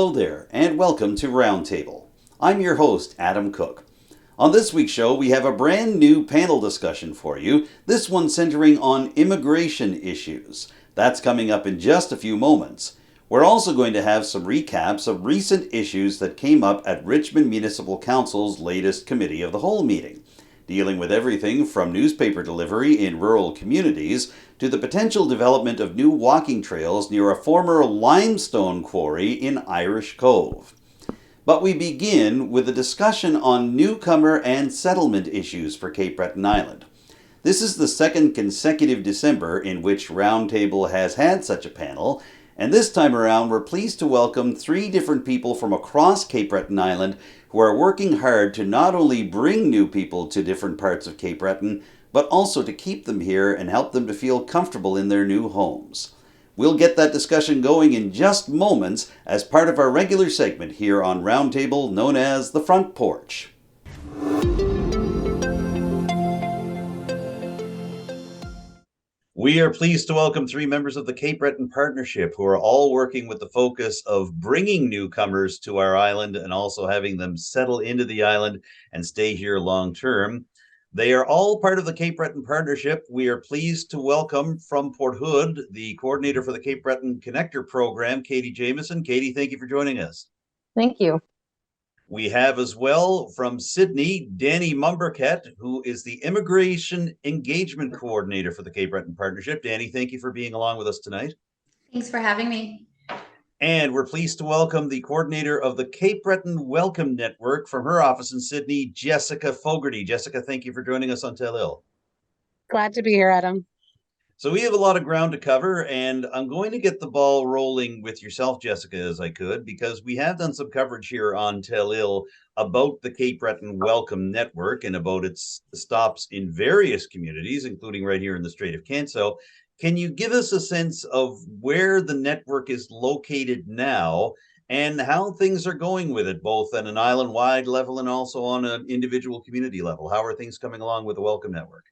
Hello there, and welcome to Roundtable. I'm your host, Adam Cook. On this week's show, we have a brand new panel discussion for you, this one centering on immigration issues. That's coming up in just a few moments. We're also going to have some recaps of recent issues that came up at Richmond Municipal Council's latest Committee of the Whole meeting, dealing with everything from newspaper delivery in rural communities to the potential development of new walking trails near a former limestone quarry in Irish Cove. But we begin with a discussion on newcomer and settlement issues for Cape Breton Island. This is the second consecutive December in which Roundtable has had such a panel, and this time around we're pleased to welcome three different people from across Cape Breton Island who are working hard to not only bring new people to different parts of Cape Breton, but also to keep them here and help them to feel comfortable in their new homes. We'll get that discussion going in just moments as part of our regular segment here on Roundtable known as The Front Porch. We are pleased to welcome three members of the Cape Breton Partnership who are all working with the focus of bringing newcomers to our island and also having them settle into the island and stay here long term. They are all part of the Cape Breton Partnership. We are pleased to welcome from Port Hood, the coordinator for the Cape Breton Connector Program, Katie Jamieson. Katie, thank you for joining us. Thank you. We have as well from Sydney, Danny Mumbercat, who is the Immigration Engagement Coordinator for the Cape Breton Partnership. Danny, thank you for being along with us tonight. Thanks for having me. And we're pleased to welcome the coordinator of the Cape Breton Welcome Network from her office in Sydney, Jessica Fogarty. Jessica, thank you for joining us on Telile. Glad to be here, Adam. So we have a lot of ground to cover, and I'm going to get the ball rolling with yourself, Jessica, as I could, because we have done some coverage here on Telile about the Cape Breton Welcome Network and about its stops in various communities, including right here in the Strait of Canso. Can you give us a sense of where the network is located now and how things are going with it, both at an island-wide level and also on an individual community level? How are things coming along with the Welcome Network?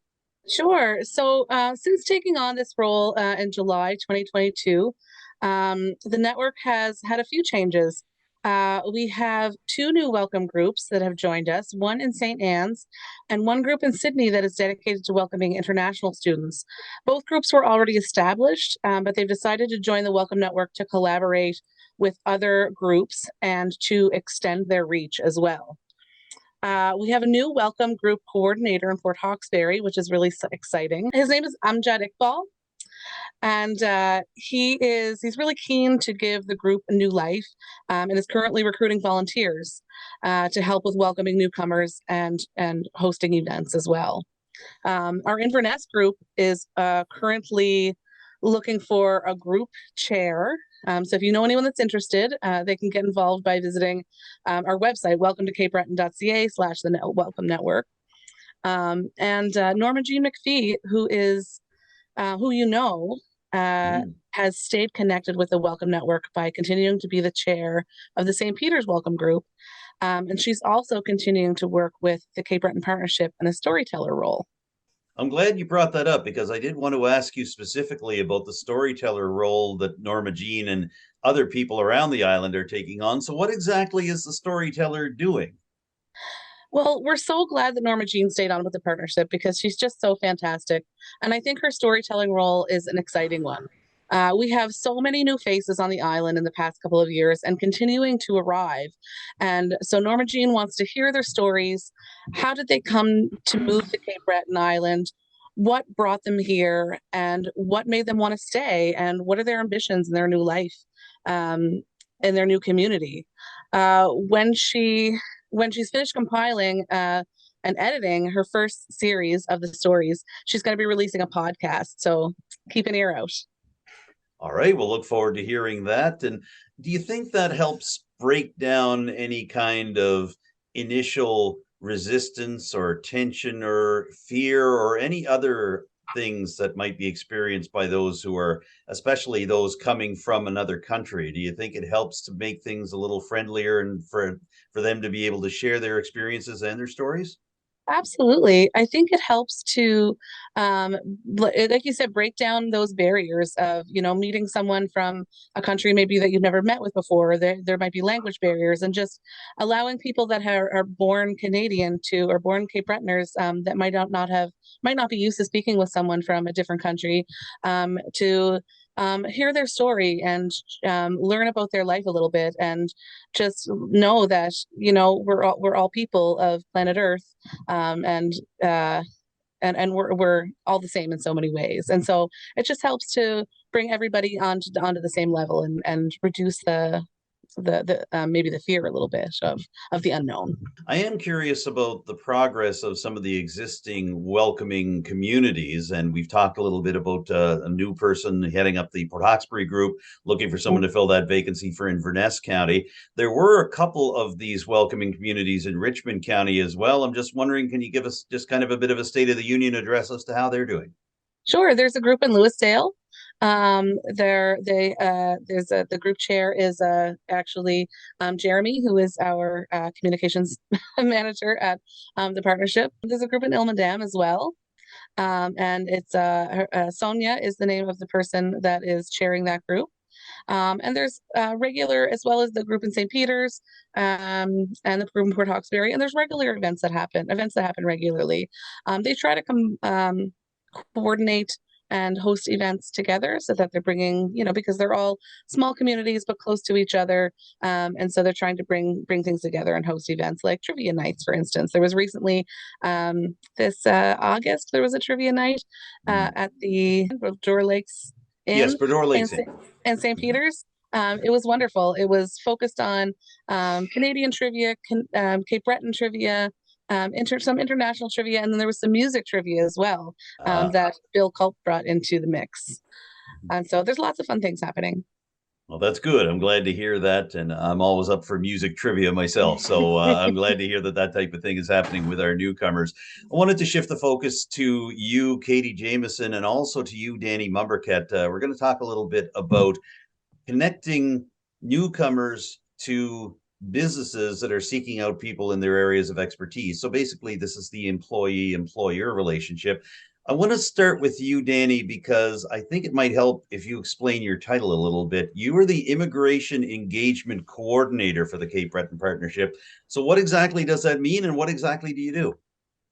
Sure. So since taking on this role in July 2022, the network has had a few changes. We have two new welcome groups that have joined us, one in St. Anne's and one group in Sydney that is dedicated to welcoming international students. Both groups were already established, but they've decided to join the Welcome Network to collaborate with other groups and to extend their reach as well. We have a new welcome group coordinator in Port Hawkesbury, which is really exciting. His name is Amjad Iqbal. And he's really keen to give the group a new life and is currently recruiting volunteers to help with welcoming newcomers and hosting events as well. Our Inverness group is currently looking for a group chair. So if you know anyone that's interested, they can get involved by visiting our website, welcome-to-cape-breton.ca/the Welcome Network. And Norma Jean McPhee, who you know, has stayed connected with the Welcome Network by continuing to be the chair of the St. Peter's Welcome Group. And she's also continuing to work with the Cape Breton Partnership in a storyteller role. I'm glad you brought that up because I did want to ask you specifically about the storyteller role that Norma Jean and other people around the island are taking on. So what exactly is the storyteller doing? Well, we're so glad that Norma Jean stayed on with the partnership because she's just so fantastic. And I think her storytelling role is an exciting one. We have so many new faces on the island in the past couple of years and continuing to arrive. And so Norma Jean wants to hear their stories. How did they come to move to Cape Breton Island? What brought them here and what made them want to stay? And what are their ambitions in their new life, in their new community? When she's finished compiling and editing her first series of the stories, she's going to be releasing a podcast. So keep an ear out. All right, we'll look forward to hearing that. And do you think that helps break down any kind of initial resistance or tension or fear or any other things that might be experienced by those who are, especially those coming from another country? Do you think it helps to make things a little friendlier and for them to be able to share their experiences and their stories? Absolutely. I think it helps to, like you said, break down those barriers of, meeting someone from a country maybe that you've never met with before. There might be language barriers, and just allowing people that are born Canadian or born Cape Bretoners, that might not be used to speaking with someone from a different country, to hear their story and learn about their life a little bit, and just know that we're all people of planet Earth, and we're all the same in so many ways. And so it just helps to bring everybody onto the same level, and reduce the maybe the fear a little bit of the unknown. I am curious about the progress of some of the existing welcoming communities, and we've talked a little bit about a new person heading up the Port Hawkesbury group, looking for someone to fill that vacancy for Inverness County. There were a couple of these welcoming communities in Richmond County as well. I'm just wondering, can you give us just kind of a bit of a State of the Union address as to how they're doing? Sure. There's a group in Lewisdale. The group chair is actually Jeremy, who is our communications manager at the partnership. There's a group in Ilmadam as well. And it's Sonia is the name of the person that is chairing that group. And there's regular, as well as the group in St. Peter's, and the group in Port Hawkesbury. And there's regular events that happen regularly. They try to coordinate and host events together, so that they're bringing, because they're all small communities but close to each other, and so they're trying to bring things together and host events like trivia nights. For instance, there was recently, this August, there was a trivia night at the Boudreau Lakes Inn. Yes, Boudreau Lakes Inn. And St. Peter's. It was wonderful. It was focused on Canadian trivia, Cape Breton trivia, some international trivia, and then there was some music trivia as well, that Bill Culp brought into the mix. And so there's lots of fun things happening. Well, that's good. I'm glad to hear that. And I'm always up for music trivia myself. So I'm glad to hear that type of thing is happening with our newcomers. I wanted to shift the focus to you, Katie Jameson, and also to you, Danny Mumbercat. We're going to talk a little bit about connecting newcomers to businesses that are seeking out people in their areas of expertise. So basically, this is the employee-employer relationship. I want to start with you, Danny, because I think it might help if you explain your title a little bit. You are the Immigration Engagement Coordinator for the Cape Breton Partnership. So what exactly does that mean, and what exactly do you do?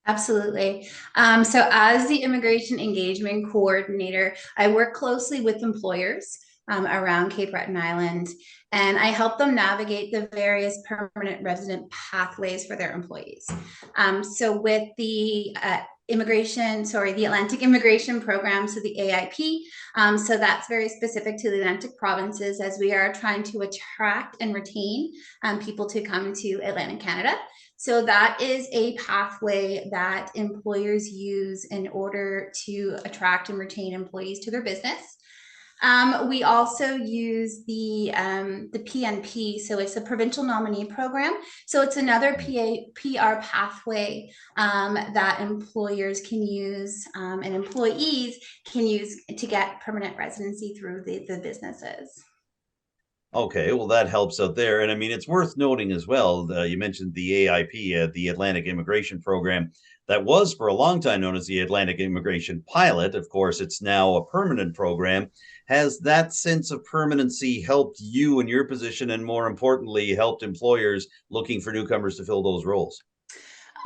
Absolutely. So as the Immigration Engagement Coordinator, I work closely with employers around Cape Breton Island, and I help them navigate the various permanent resident pathways for their employees. So with the the Atlantic Immigration Program, so the AIP, so that's very specific to the Atlantic provinces, as we are trying to attract and retain people to come to Atlantic Canada. So that is a pathway that employers use in order to attract and retain employees to their business. We also use the PNP, so it's a provincial nominee program. So it's another PR pathway that employers can use and employees can use to get permanent residency through the businesses. Okay, well, that helps out there. And I mean, it's worth noting as well, you mentioned the AIP, the Atlantic Immigration Program, that was for a long time known as the Atlantic Immigration Pilot. Of course, it's now a permanent program. Has that sense of permanency helped you in your position, and more importantly, helped employers looking for newcomers to fill those roles?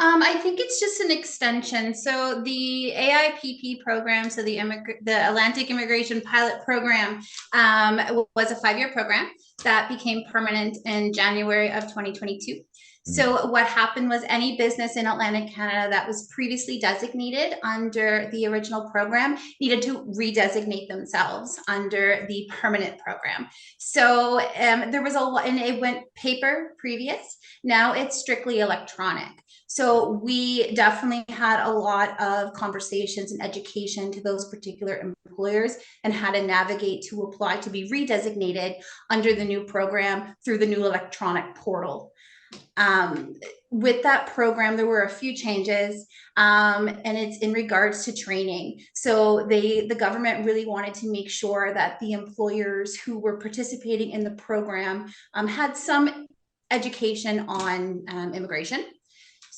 I think it's just an extension. So the AIPP program, so the Atlantic Immigration Pilot Program, was a 5-year program that became permanent in January of 2022. So what happened was any business in Atlantic Canada that was previously designated under the original program needed to redesignate themselves under the permanent program. So there was and it went paper previous. Now it's strictly electronic. So we definitely had a lot of conversations and education to those particular employers and how to navigate to apply to be redesignated under the new program through the new electronic portal. With that program, there were a few changes, and it's in regards to training. So the government really wanted to make sure that the employers who were participating in the program had some education on immigration.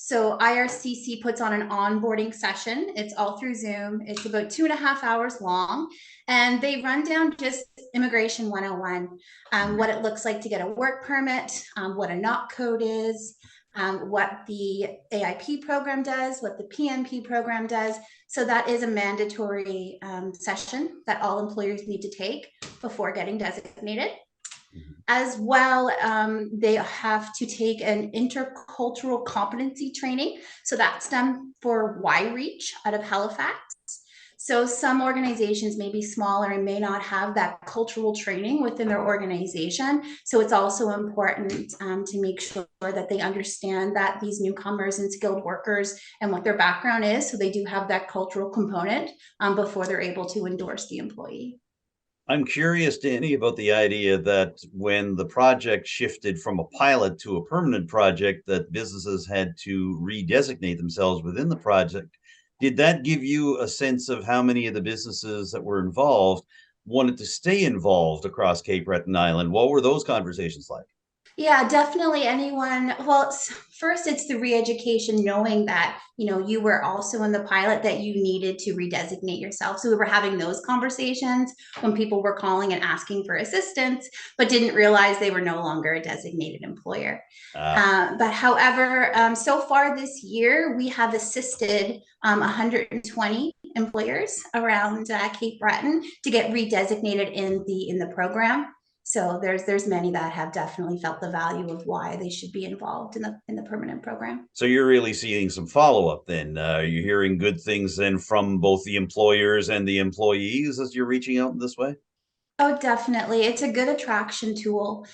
So IRCC puts on an onboarding session. It's all through Zoom. It's about 2.5 hours long. And they run down just immigration 101, what it looks like to get a work permit, what a NOC code is, what the AIP program does, what the PNP program does. So that is a mandatory session that all employers need to take before getting designated. As well, they have to take an intercultural competency training. So that's done for Y-Reach out of Halifax. So some organizations may be smaller and may not have that cultural training within their organization. So it's also important to make sure that they understand that these newcomers and skilled workers and what their background is. So they do have that cultural component before they're able to endorse the employee. I'm curious, Danny, about the idea that when the project shifted from a pilot to a permanent project, that businesses had to redesignate themselves within the project. Did that give you a sense of how many of the businesses that were involved wanted to stay involved across Cape Breton Island? What were those conversations like? Yeah, definitely anyone. Well, first it's the re-education, knowing that, you were also in the pilot, that you needed to redesignate yourself. So we were having those conversations when people were calling and asking for assistance, but didn't realize they were no longer a designated employer. But however, so far this year, we have assisted 120 employers around Cape Breton to get redesignated in the program. So there's many that have definitely felt the value of why they should be involved in the permanent program. So you're really seeing some follow-up then. You're hearing good things then from both the employers and the employees as you're reaching out in this way? Oh, definitely. It's a good attraction tool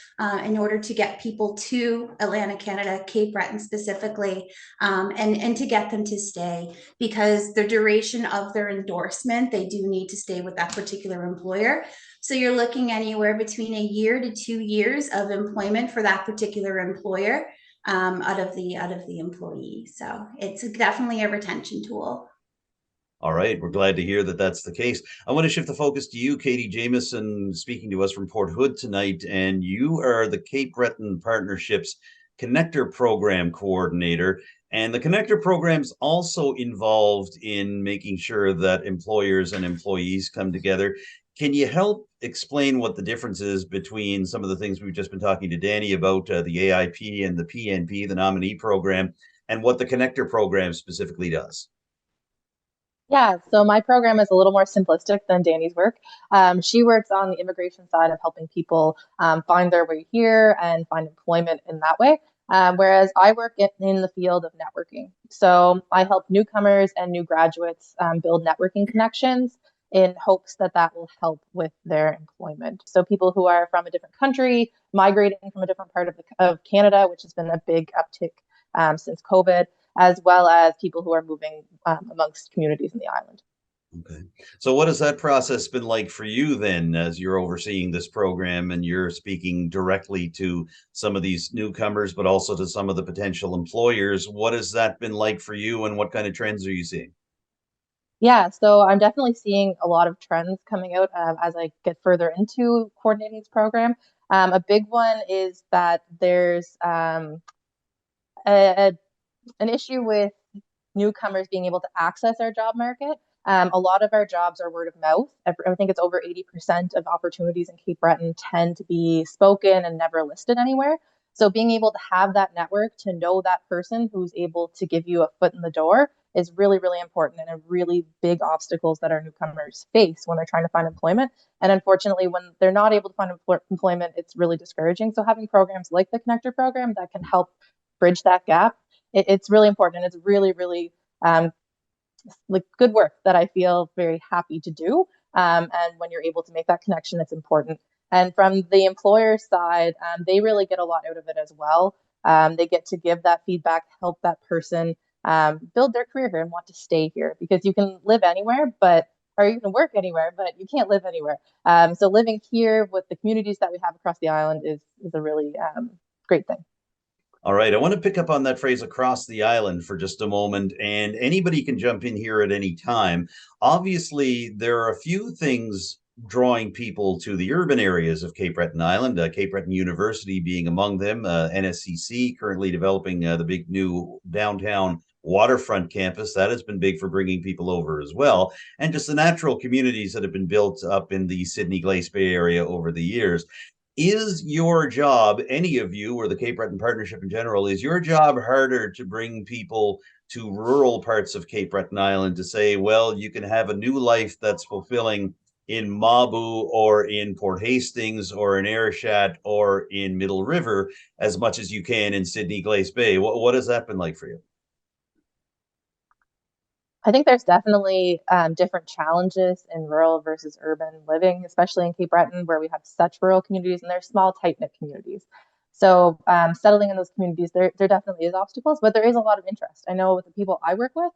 in order to get people to Atlantic Canada, Cape Breton specifically, and to get them to stay, because the duration of their endorsement, they do need to stay with that particular employer. So you're looking anywhere between 1 year to 2 years of employment for that particular employer out of the employee. So it's definitely a retention tool. All right, we're glad to hear that that's the case. I want to shift the focus to you, Katie Jameson, speaking to us from Port Hood tonight, and you are the Cape Breton Partnership's Connector Program Coordinator. And the Connector Program's also involved in making sure that employers and employees come together. Can you help explain what the difference is between some of the things we've just been talking to Danny about, the AIP and the PNP, the nominee program, and what the Connector Program specifically does? Yeah, so my program is a little more simplistic than Danny's work. She works on the immigration side of helping people find their way here and find employment in that way, whereas I work in the field of networking. So I help newcomers and new graduates build networking connections in hopes that that will help with their employment. So people who are from a different country, migrating from a different part of Canada, which has been a big uptick since COVID, as well as people who are moving amongst communities in the island. Okay. So what has that process been like for you then, as you're overseeing this program and you're speaking directly to some of these newcomers, but also to some of the potential employers? What has that been like for you, and what kind of trends are you seeing? Yeah, so I'm definitely seeing a lot of trends coming out as I get further into coordinating this program. A big one is that there's an issue with newcomers being able to access our job market. A lot of our jobs are word of mouth. I think it's over 80% of opportunities in Cape Breton tend to be spoken and never listed anywhere. So being able to have that network, to know that person who's able to give you a foot in the door, is really, really important, and a really big obstacles that our newcomers face when they're trying to find employment. And unfortunately, when they're not able to find employment, it's really discouraging. So having programs like the Connector Program that can help bridge that gap, it's really important, and it's really, really like good work that I feel very happy to do. And when you're able to make that connection, it's important. And from the employer side, they really get a lot out of it as well. They get to give that feedback, help that person build their career here and want to stay here, because you can live anywhere, or you can work anywhere, but you can't live anywhere. So living here with the communities that we have across the island is a really great thing. All right, I want to pick up on that phrase across the island for just a moment, and anybody can jump in here at any time. Obviously, there are a few things drawing people to the urban areas of Cape Breton Island, Cape Breton University being among them, NSCC currently developing the big new downtown waterfront campus. That has been big for bringing people over as well. And just the natural communities that have been built up in the Sydney Glace Bay area over the years. Is your job, any of you or the Cape Breton Partnership in general, is your job harder to bring people to rural parts of Cape Breton Island to say, well, you can have a new life that's fulfilling in Mabu or in Port Hastings or in Ayrshire or in Middle River as much as you can in Sydney Glace Bay? What has that been like for you? I think there's definitely different challenges in rural versus urban living, especially in Cape Breton, where we have such rural communities and they're small, tight-knit communities. So settling in those communities, there definitely is obstacles, but there is a lot of interest. I know with the people I work with,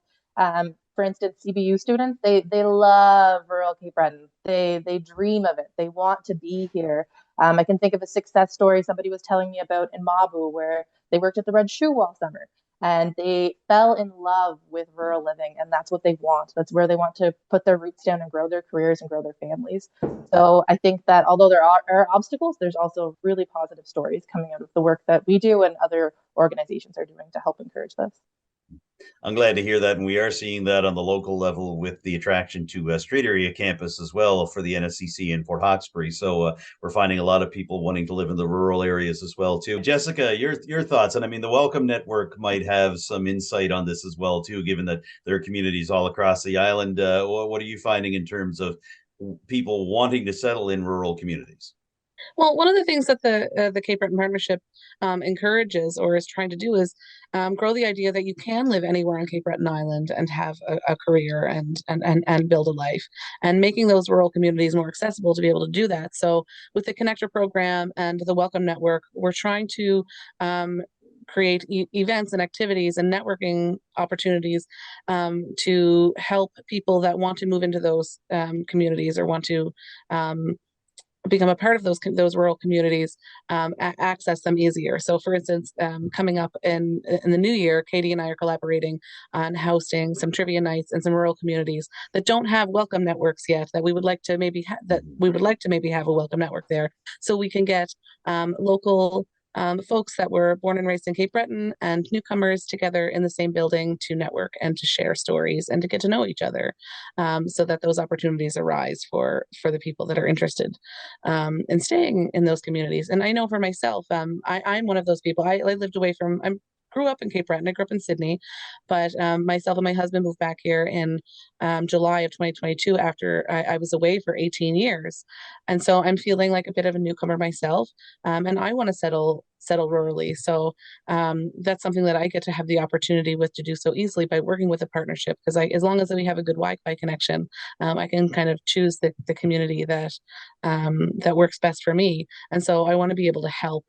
for instance, CBU students, they love rural Cape Breton. They dream of it. They want to be here. I can think of a success story somebody was telling me about in Mabu, where they worked at the Red Shoe all summer. And they fell in love with rural living, and that's what they want. That's where they want to put their roots down and grow their careers and grow their families. So I think that although there are obstacles, there's also really positive stories coming out of the work that we do and other organizations are doing to help encourage this. I'm glad to hear that, and we are seeing that on the local level with the attraction to Strait Area Campus as well for the NSCC in Port Hawkesbury. So we're finding a lot of people wanting to live in the rural areas as well too. Jessica, your thoughts? And I mean, the Welcome Network might have some insight on this as well too, given that there are communities all across the island. What are you finding in terms of people wanting to settle in rural communities? Well, one of the things that the Cape Breton Partnership encourages or is trying to do is grow the idea that you can live anywhere on Cape Breton Island and have a career and build a life, and making those rural communities more accessible to be able to do that. So with the Connector program and the Welcome Network, we're trying to create events and activities and networking opportunities to help people that want to move into those communities or want to become a part of those rural communities, access them easier. So, for instance, coming up in the new year, Katie and I are collaborating on hosting some trivia nights in some rural communities that don't have welcome networks yet. That we would like to maybe have a welcome network there, so we can get local folks that were born and raised in Cape Breton and newcomers together in the same building to network and to share stories and to get to know each other, so that those opportunities arise for the people that are interested in staying in those communities. And I know for myself, I'm one of those people. I lived away from. I grew up in Cape Breton. I grew up in Sydney, but myself and my husband moved back here in July of 2022 after I was away for 18 years. And so I'm feeling like a bit of a newcomer myself, and I want to settle rurally. So that's something that I get to have the opportunity with to do so easily by working with a partnership, because as long as we have a good Wi-Fi connection, I can kind of choose the community that works best for me. And so I want to be able to help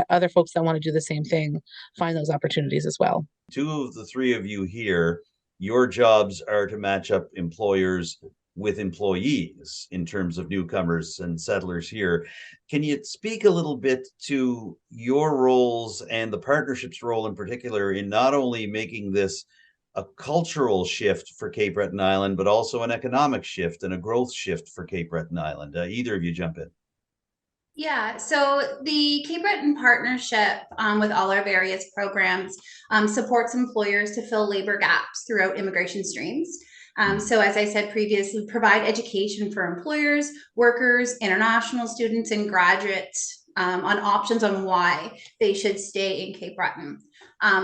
other folks that want to do the same thing find those opportunities as well. Two of the three of you here, your jobs are to match up employers with employees in terms of newcomers and settlers here. Can you speak a little bit to your roles and the partnership's role in particular in not only making this a cultural shift for Cape Breton Island, but also an economic shift and a growth shift for Cape Breton Island? Either of you jump in. Yeah, so the Cape Breton Partnership, with all our various programs, supports employers to fill labor gaps throughout immigration streams. So as I said previously, provide education for employers, workers, international students, and graduates on options on why they should stay in Cape Breton.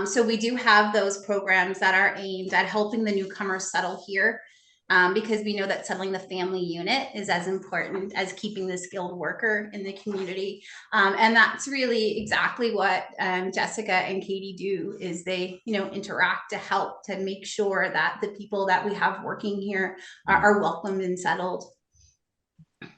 So we do have those programs that are aimed at helping the newcomers settle here, because we know that settling the family unit is as important as keeping the skilled worker in the community. And that's really exactly what Jessica and Katie do, is they interact to help to make sure that the people that we have working here are welcomed and settled. Do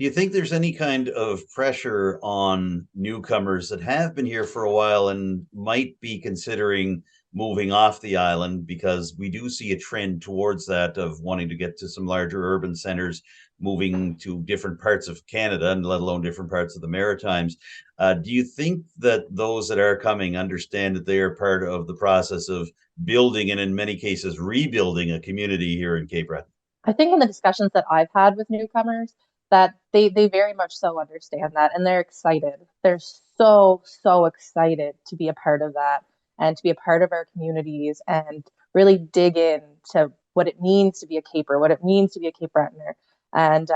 you think there's any kind of pressure on newcomers that have been here for a while and might be considering moving off the island, because we do see a trend towards that of wanting to get to some larger urban centers, moving to different parts of Canada and let alone different parts of the Maritimes? Do you think that those that are coming understand that they are part of the process of building and in many cases rebuilding a community here in Cape Breton? I think in the discussions that I've had with newcomers, that they very much so understand that, and they're excited. They're so excited to be a part of that and to be a part of our communities and really dig into what it means to be a Caper, what it means to be a Cape Bretoner, and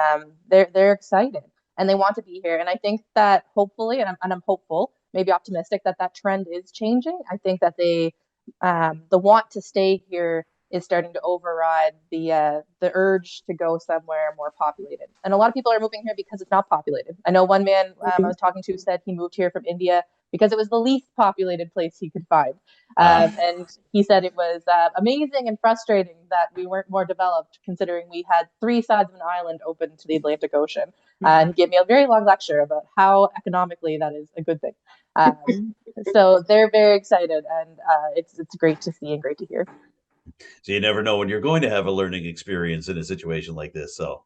they're excited and they want to be here. And I think that hopefully, and I'm hopeful, maybe optimistic, that that trend is changing. I think that the want to stay here is starting to override the urge to go somewhere more populated. And a lot of people are moving here because it's not populated. I know one man I was talking to said he moved here from India because it was the least populated place he could find. And he said it was amazing and frustrating that we weren't more developed, considering we had 3 sides of an island open to the Atlantic Ocean. And he gave me a very long lecture about how economically that is a good thing. So they're very excited, and it's great to see and great to hear. So you never know when you're going to have a learning experience in a situation like this. So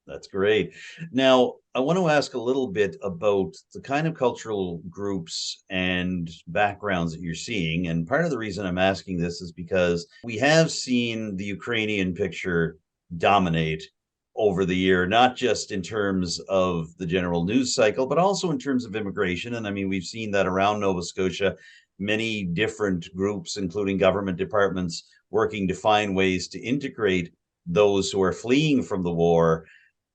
that's great. Now, I want to ask a little bit about the kind of cultural groups and backgrounds that you're seeing. And part of the reason I'm asking this is because we have seen the Ukrainian picture dominate over the year, not just in terms of the general news cycle, but also in terms of immigration. And I mean, we've seen that around Nova Scotia, many different groups, including government departments, working to find ways to integrate those who are fleeing from the war,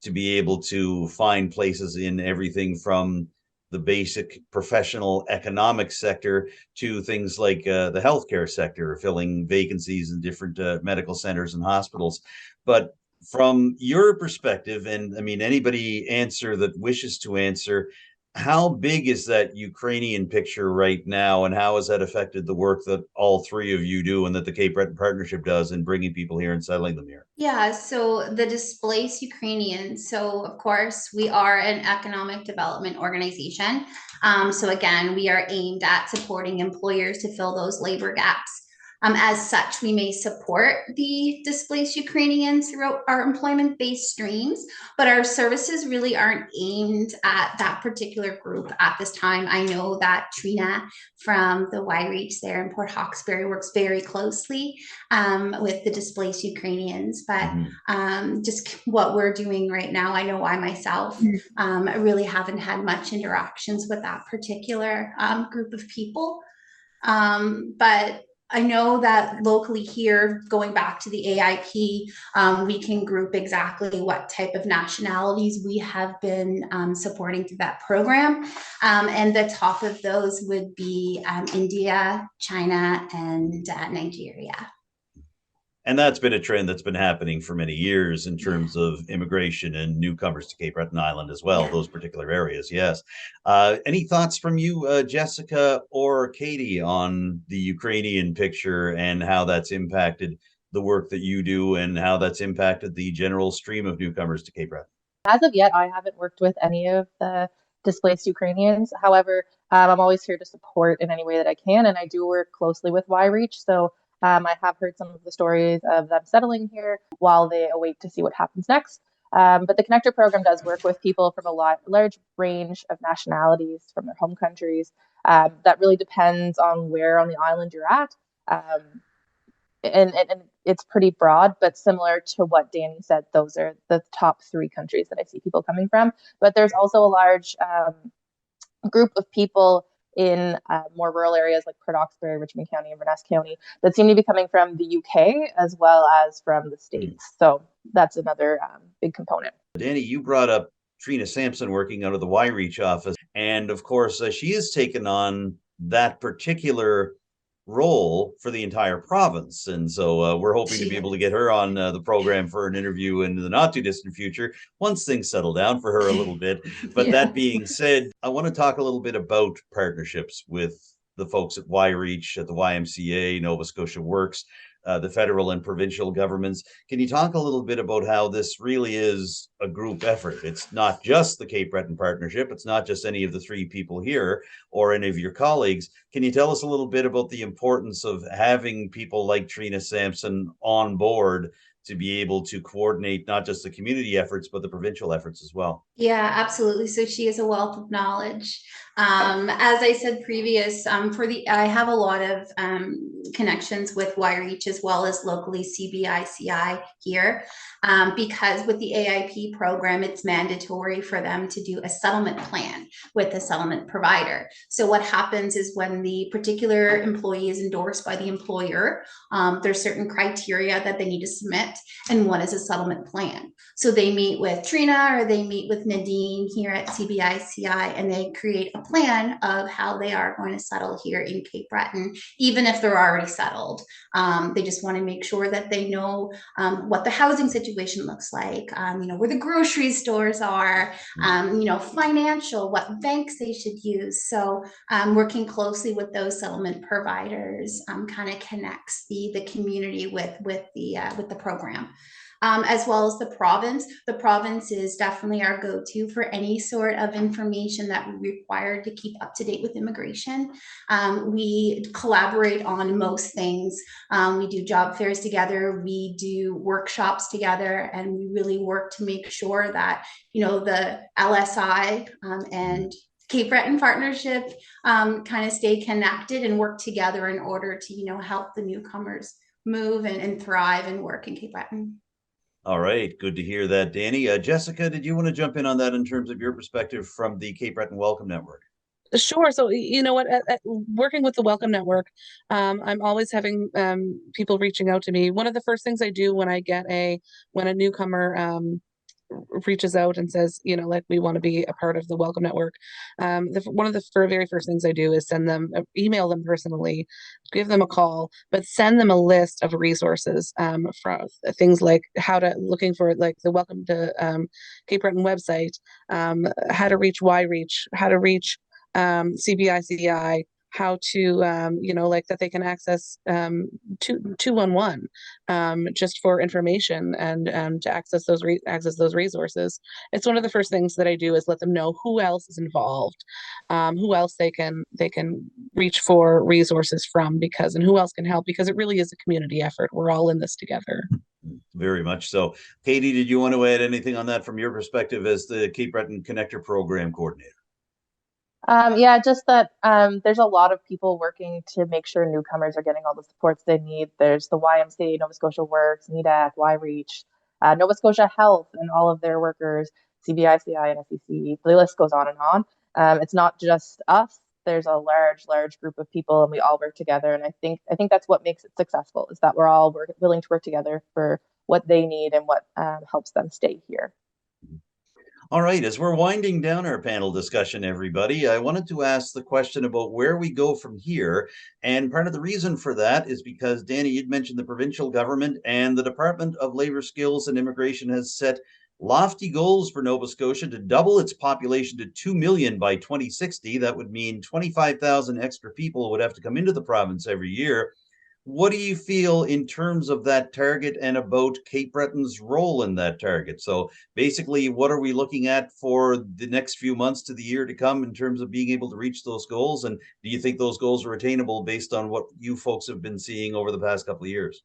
to be able to find places in everything from the basic professional economic sector to things like the healthcare sector, filling vacancies in different medical centers and hospitals. But from your perspective, and I mean, anybody answer that wishes to answer, how big is that Ukrainian picture right now, and how has that affected the work that all three of you do and that the Cape Breton Partnership does in bringing people here and settling them here? Yeah, so the displaced Ukrainians. So, of course, we are an economic development organization. So, again, we are aimed at supporting employers to fill those labor gaps. As such, we may support the displaced Ukrainians through our employment-based streams, but our services really aren't aimed at that particular group at this time. I know that Trina from the Y-Reach there in Port Hawkesbury works very closely with the displaced Ukrainians, but just what we're doing right now, I know I myself really haven't had much interactions with that particular group of people. But I know that locally here, going back to the AIP, we can group exactly what type of nationalities we have been supporting through that program. And the top of those would be India, China, and Nigeria. And that's been a trend that's been happening for many years in terms of immigration and newcomers to Cape Breton Island as well, those particular areas, yes. Any thoughts from you, Jessica or Katie, on the Ukrainian picture and how that's impacted the work that you do and how that's impacted the general stream of newcomers to Cape Breton? As of yet, I haven't worked with any of the displaced Ukrainians. However, I'm always here to support in any way that I can, and I do work closely with Y-Reach. So I have heard some of the stories of them settling here while they await to see what happens next. But the Connector program does work with people from a large range of nationalities from their home countries. That really depends on where on the island you're at. And it's pretty broad, but similar to what Danny said, those are the top 3 countries that I see people coming from. But there's also a large group of people in more rural areas like Port Hawkesbury, Richmond County, and Inverness County that seem to be coming from the UK as well as from the States. So that's another big component. Danny, you brought up Trina Sampson working out of the Y-Reach office. And of course, she has taken on that particular role for the entire province. And so we're hoping to be able to get her on the program for an interview in the not too distant future, once things settle down for her a little bit. But that being said, I want to talk a little bit about partnerships with the folks at Y-Reach, at the YMCA, Nova Scotia Works, the federal and provincial governments. Can you talk a little bit about how this really is a group effort? It's not just the Cape Breton Partnership. It's not just any of the 3 people here or any of your colleagues. Can you tell us a little bit about the importance of having people like Trina Sampson on board to be able to coordinate not just the community efforts, but the provincial efforts as well? Yeah, absolutely. So she is a wealth of knowledge. As I said previous, I have a lot of connections with YReach as well as locally CBICI here, because with the AIP program, it's mandatory for them to do a settlement plan with a settlement provider. So what happens is when the particular employee is endorsed by the employer, there's certain criteria that they need to submit, and one is a settlement plan. So they meet with Trina or they meet with Nadine here at CBICI, and they create a plan of how they are going to settle here in Cape Breton, even if they're already settled. They just want to make sure that they know what the housing situation looks like, where the grocery stores are, financial, what banks they should use. So working closely with those settlement providers kind of connects the community with the program. As well as the province. The province is definitely our go-to for any sort of information that we require to keep up to date with immigration. We collaborate on most things. We do job fairs together, we do workshops together, and we really work to make sure that, the LSI and Cape Breton Partnership kind of stay connected and work together in order to, help the newcomers move and thrive and work in Cape Breton. All right, good to hear that, Danny. Jessica, did you want to jump in on that in terms of your perspective from the Cape Breton Welcome Network? Sure. So, you know what, working with the Welcome Network, I'm always having people reaching out to me. One of the first things I do when a newcomer reaches out and says, we want to be a part of the Welcome Network. One of the very first things I do is email them personally, give them a call, but send them a list of resources from things like looking for like the Welcome to Cape Breton website, how to reach YReach, how to reach CBICI, how to that they can access 211 just for information and to access those resources. It's one of the first things that I do is let them know who else is involved, who else they can reach for resources from, and who else can help, because it really is a community effort. We're all in this together. Very much so. Katie, did you want to add anything on that from your perspective as the Cape Breton Connector Program Coordinator? Just that there's a lot of people working to make sure newcomers are getting all the supports they need. There's the YMCA, Nova Scotia Works, NEDAC, YReach, Nova Scotia Health and all of their workers, CBICI and SEC. The list goes on and on. It's not just us. There's a large group of people, and we all work together. And I think that's what makes it successful, is that we're all willing to work together for what they need and what helps them stay here. All right, as we're winding down our panel discussion, everybody, I wanted to ask the question about where we go from here. And part of the reason for that is because, Danny, you'd mentioned the provincial government and the Department of Labor, Skills and Immigration has set lofty goals for Nova Scotia to double its population to 2 million by 2060. That would mean 25,000 extra people would have to come into the province every year. What do you feel in terms of that target and about Cape Breton's role in that target? So basically, what are we looking at for the next few months to the year to come in terms of being able to reach those goals? And do you think those goals are attainable based on what you folks have been seeing over the past couple of years?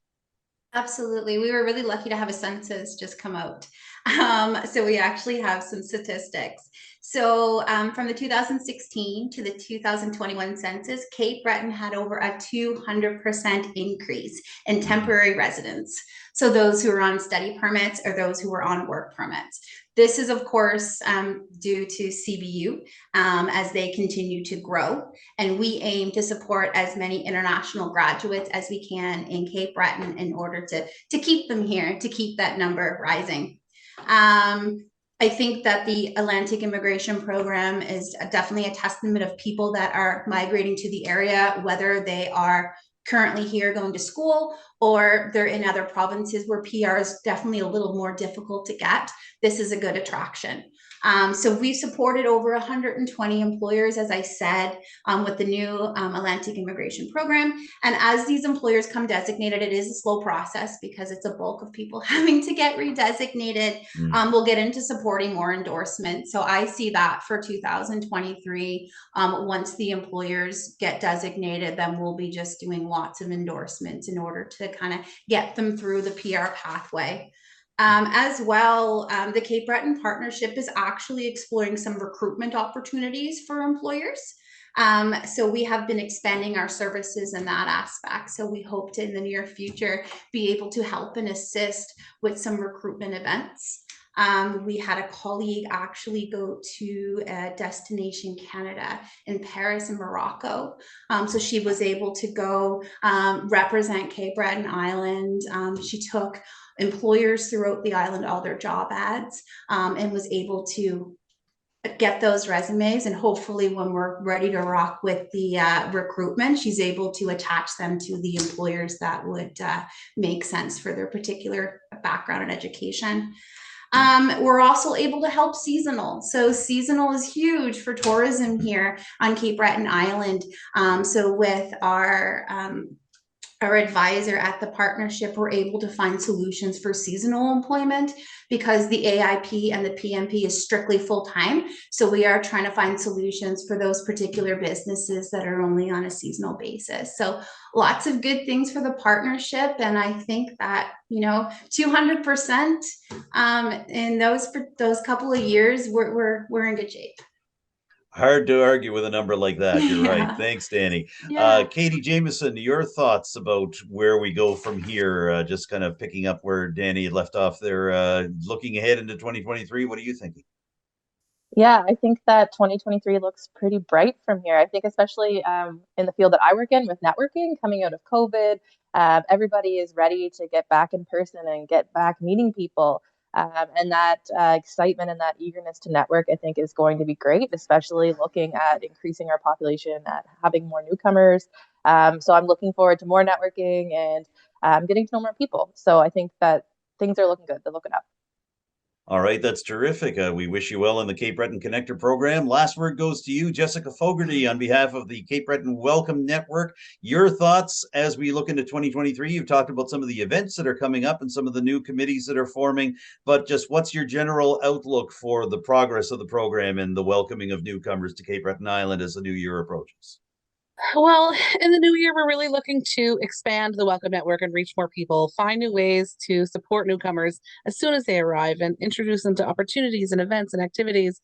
Absolutely. We were really lucky to have a census just come out. So we actually have some statistics. So from the 2016 to the 2021 census, Cape Breton had over a 200% increase in temporary residents. So those who are on study permits or those who were on work permits. This is, of course, due to CBU as they continue to grow. And we aim to support as many international graduates as we can in Cape Breton in order to keep them here, to keep that number rising. I think that the Atlantic Immigration Program is definitely a testament of people that are migrating to the area, whether they are currently here going to school or they're in other provinces where PR is definitely a little more difficult to get. This is a good attraction. So we supported over 120 employers, as I said, with the new Atlantic Immigration Program. And as these employers come designated, it is a slow process because it's a bulk of people having to get redesignated. We'll get into supporting more endorsements. So I see that for 2023, once the employers get designated, then we'll be just doing lots of endorsements in order to kind of get them through the PR pathway. As well, the Cape Breton Partnership is actually exploring some recruitment opportunities for employers. So we have been expanding our services in that aspect. So we hope to, in the near future, be able to help and assist with some recruitment events. We had a colleague actually go to Destination Canada in Paris and Morocco. So she was able to go represent Cape Breton Island. She took employers throughout the island all their job ads and was able to get those resumes, and hopefully when we're ready to rock with the recruitment, she's able to attach them to the employers that would make sense for their particular background and education. We're also able to help seasonal. So seasonal is huge for tourism here on Cape Breton Island. So with our advisor at the partnership, we're able to find solutions for seasonal employment because the AIP and the PMP is strictly full-time. So we are trying to find solutions for those particular businesses that are only on a seasonal basis. So lots of good things for the partnership. And I think that, 200% in those couple of years, we're in good shape. Hard to argue with a number like that. You're Yeah. right. Thanks, Danny. Yeah. Katie Jameson, your thoughts about where we go from here? Just kind of picking up where Danny had left off there, looking ahead into 2023. What are you thinking? Yeah, I think that 2023 looks pretty bright from here. I think especially in the field that I work in with networking, coming out of COVID, everybody is ready to get back in person and get back meeting people. And that excitement and that eagerness to network, I think, is going to be great, especially looking at increasing our population, at having more newcomers. So I'm looking forward to more networking and getting to know more people. So I think that things are looking good. They're looking up. All right, that's terrific. We wish you well in the Cape Breton Connector program. Last word goes to you, Jessica Fogarty, on behalf of the Cape Breton Welcome Network. Your thoughts as we look into 2023. You've talked about some of the events that are coming up and some of the new committees that are forming, but just what's your general outlook for the progress of the program and the welcoming of newcomers to Cape Breton Island as the new year approaches? Well, in the new year, we're really looking to expand the Welcome Network and reach more people, find new ways to support newcomers as soon as they arrive, and introduce them to opportunities and events and activities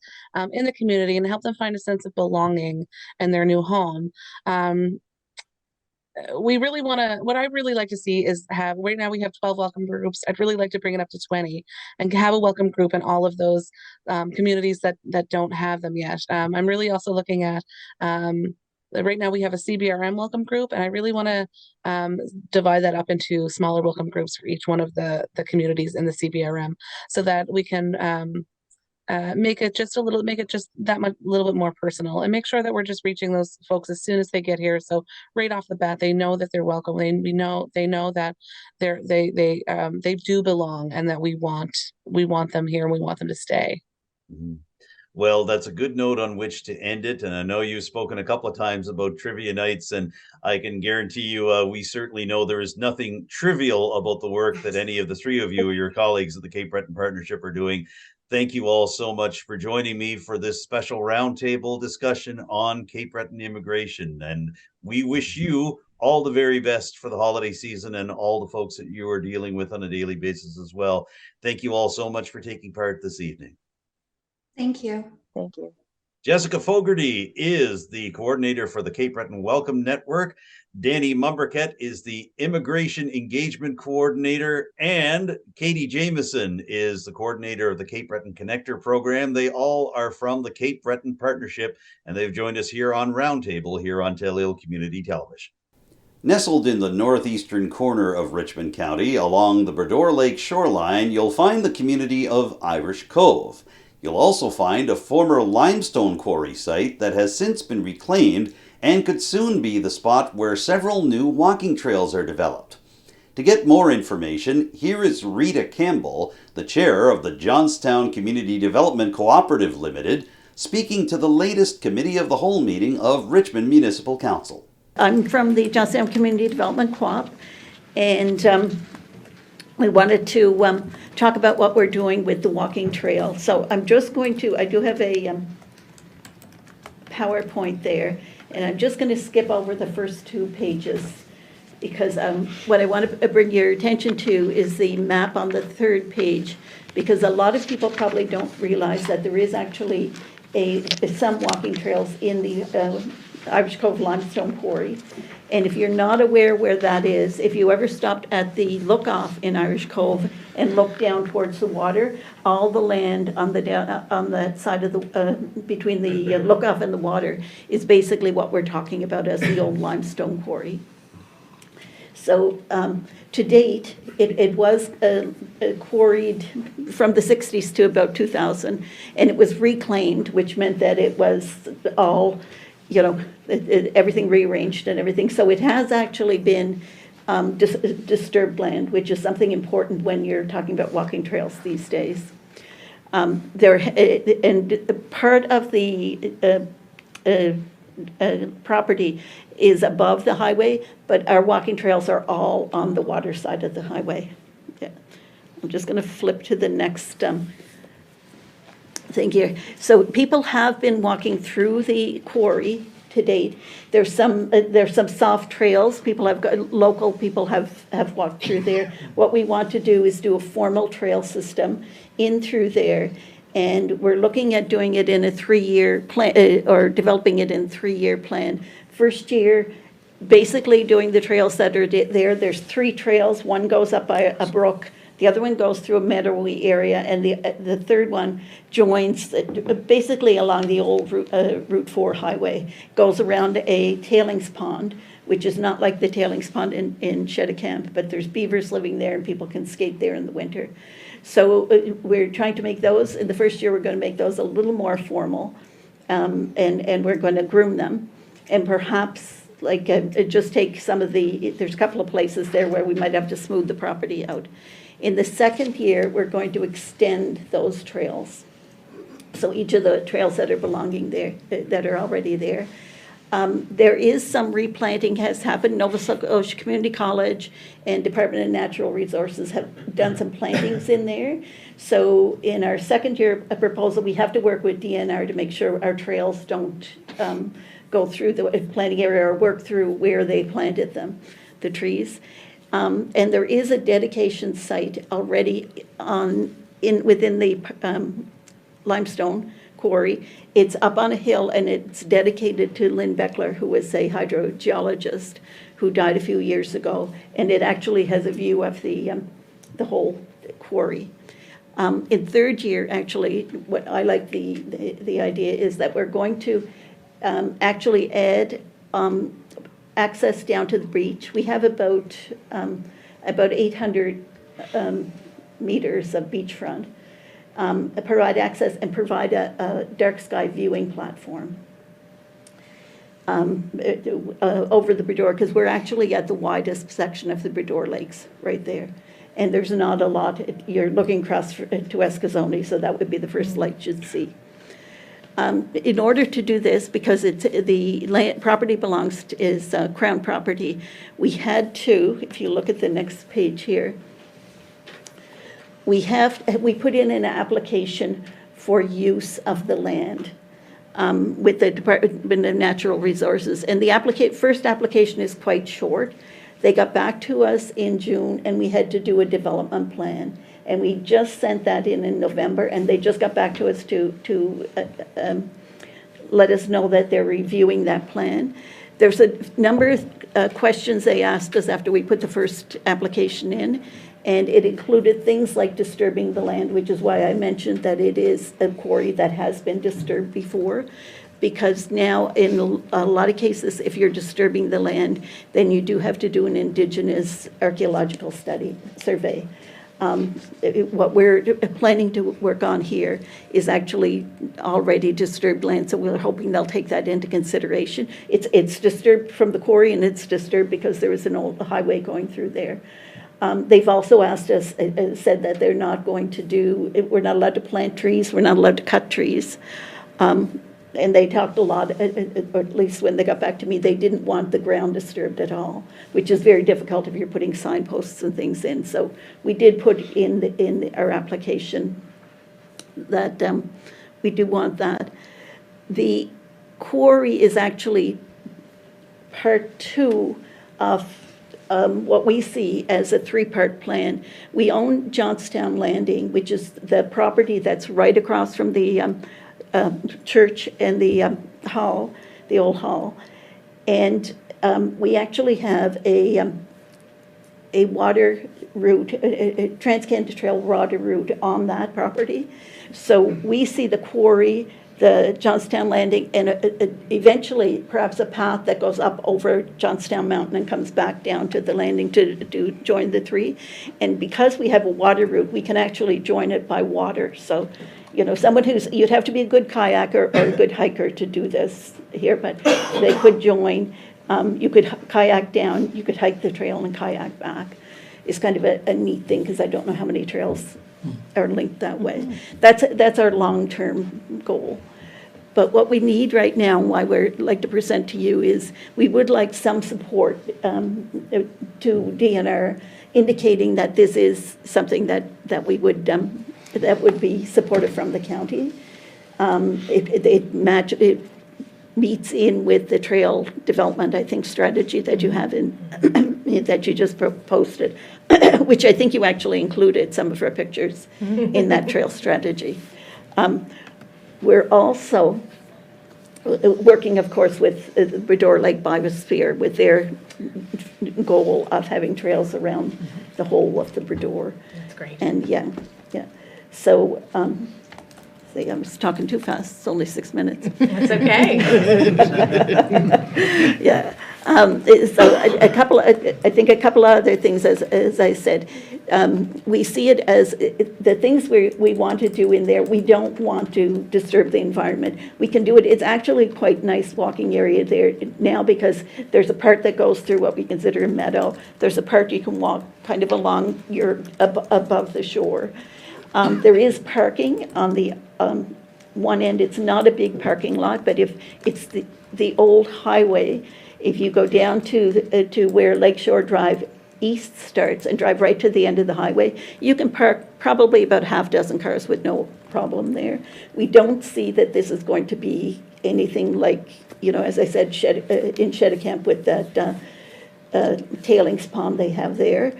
in the community, and help them find a sense of belonging in their new home. We really want to, what I really like to see is right now we have 12 welcome groups. I'd really like to bring it up to 20 and have a welcome group in all of those communities that don't have them yet. I'm really also looking at, right now we have a CBRM welcome group, and I really want to divide that up into smaller welcome groups for each one of the communities in the CBRM, so that we can make it just that much, a little bit more personal, and make sure that we're just reaching those folks as soon as they get here. So right off the bat, they know that they're welcome. They know that they do belong, and that we want them here, and we want them to stay. Mm-hmm. Well, that's a good note on which to end it. And I know you've spoken a couple of times about trivia nights, and I can guarantee you we certainly know there is nothing trivial about the work that any of the three of you or your colleagues at the Cape Breton Partnership are doing. Thank you all so much for joining me for this special roundtable discussion on Cape Breton immigration. And we wish you all the very best for the holiday season and all the folks that you are dealing with on a daily basis as well. Thank you all so much for taking part this evening. Thank you. Thank you. Jessica Fogarty is the coordinator for the Cape Breton Welcome Network. Danny Mumberket is the Immigration Engagement Coordinator, and Katie Jameson is the coordinator of the Cape Breton Connector program. They all are from the Cape Breton Partnership, and they've joined us here on Roundtable here on Telile Community Television. Nestled in the northeastern corner of Richmond County, along the Boudreau Lake shoreline, you'll find the community of Irish Cove. You'll also find a former limestone quarry site that has since been reclaimed and could soon be the spot where several new walking trails are developed. To get more information, here is Rita Campbell, the chair of the Johnstown Community Development Co-op Limited, speaking to the latest Committee of the Whole meeting of Richmond Municipal Council. I'm from the Johnstown Community Development Co-op, and we wanted to talk about what we're doing with the walking trail. So I'm just going to, I do have a PowerPoint there, and I'm just going to skip over the first 2 pages. because what I want to bring your attention to is the map on the third page, because a lot of people probably don't realize that there is actually some walking trails in the Irish Cove limestone quarry. And if you're not aware where that is, if you ever stopped at the look-off in Irish Cove and looked down towards the water, all the land on the side of the, between the look-off and the water is basically what we're talking about as the old limestone quarry. So to date, it was quarried from the 60s to about 2000, and it was reclaimed, which meant that it was all, you know, everything rearranged and everything. So it has actually been disturbed land, which is something important when you're talking about walking trails these days. And part of the property is above the highway, but our walking trails are all on the water side of the highway. Yeah. I'm just going to flip to the next thing here. So people have been walking through the quarry to date. There's some soft trails. Local people have walked through there. What we want to do is do a formal trail system in through there. And we're looking at doing it in a 3-year plan, or developing it in a 3-year plan. First year, basically doing the trails that are there. There's 3 trails. One goes up by a brook. The other one goes through a meadowy area, and the third one joins basically along the old Route 4 highway, goes around a tailings pond, which is not like the tailings pond in Cheticamp, but there's beavers living there and people can skate there in the winter. So we're trying to make those, in the first year we're going to make those a little more formal, and we're going to groom them, and perhaps just take some of there's a couple of places there where we might have to smooth the property out. In the second year, we're going to extend those trails. So each of the trails that are belonging there, that are already there. There is some replanting has happened. Nova Scotia Community College and Department of Natural Resources have done some plantings in there. So in our second year proposal, we have to work with DNR to make sure our trails don't go through the planting area or work through where they planted them, the trees. And there is a dedication site already within the limestone quarry. It's up on a hill, and it's dedicated to Lynn Beckler, who was a hydrogeologist who died a few years ago. And it actually has a view of the whole quarry. In third year, actually, what I like the idea is that we're going to actually add access down to the beach. We have about 800 meters of beachfront. Provide access and provide a dark sky viewing platform over the Boudreau, because we're actually at the widest section of the Boudreau Lakes right there. And there's not a lot. You're looking across to Escazone, so that would be the first light you'd see. In order to do this, because the land, property is Crown property, we had to, if you look at the next page here, we put in an application for use of the land with the Department of Natural Resources. And the first application is quite short. They got back to us in June, and we had to do a development plan. And we just sent that in November, and they just got back to us to let us know that they're reviewing that plan. There's a number of questions they asked us after we put the first application in, and it included things like disturbing the land, which is why I mentioned that it is a quarry that has been disturbed before. Because now, in a lot of cases, if you're disturbing the land, then you do have to do an Indigenous archaeological survey. What we're planning to work on here is actually already disturbed land, so we're hoping they'll take that into consideration. It's disturbed from the quarry, and it's disturbed because there is an old highway going through there. They've also asked us, said that they're not going to we're not allowed to plant trees, we're not allowed to cut trees. And they talked a lot, or at least when they got back to me, they didn't want the ground disturbed at all, which is very difficult if you're putting signposts and things in. So we did put in our application that we do want that. The quarry is actually part 2 of what we see as a three-part plan. We own Johnstown Landing, which is the property that's right across from the church and the hall, the old hall. And we actually have a water route, a Trans-Canada Trail water route on that property. So we see the quarry, the Johnstown Landing, and eventually perhaps a path that goes up over Johnstown Mountain and comes back down to the landing to join the three. And because we have a water route, we can actually join it by water. So, you know, someone you'd have to be a good kayaker or a good hiker to do this here, but they could join. You could kayak down, you could hike the trail and kayak back. It's kind of a neat thing, because I don't know how many trails are linked that way. That's our long-term goal. But what we need right now, and why we'd like to present to you, is we would like some support to DNR, indicating that this is something that we would that would be supported from the county. It meets in with the trail development, I think, strategy that you have in that you just posted, which I think you actually included some of our pictures in that trail strategy. We're also working, of course, with the Boudreau Lake Biosphere, with their goal of having trails around the whole of the Boudreau. That's great. And yeah. So, I was talking too fast. It's only 6 minutes. That's okay. Yeah. So a couple of other things, as I said, we see it as the things we want to do in there. We don't want to disturb the environment. We can do it. It's actually quite nice walking area there now, because there's a part that goes through what we consider a meadow. There's a part you can walk kind of along above the shore. There is parking on the one end. It's not a big parking lot, but if it's the old highway, if you go down to where Lakeshore Drive East starts and drive right to the end of the highway, you can park probably about half dozen cars with no problem there. We don't see that this is going to be anything like, you know, as I said, in Shedicamp with that tailings pond they have there.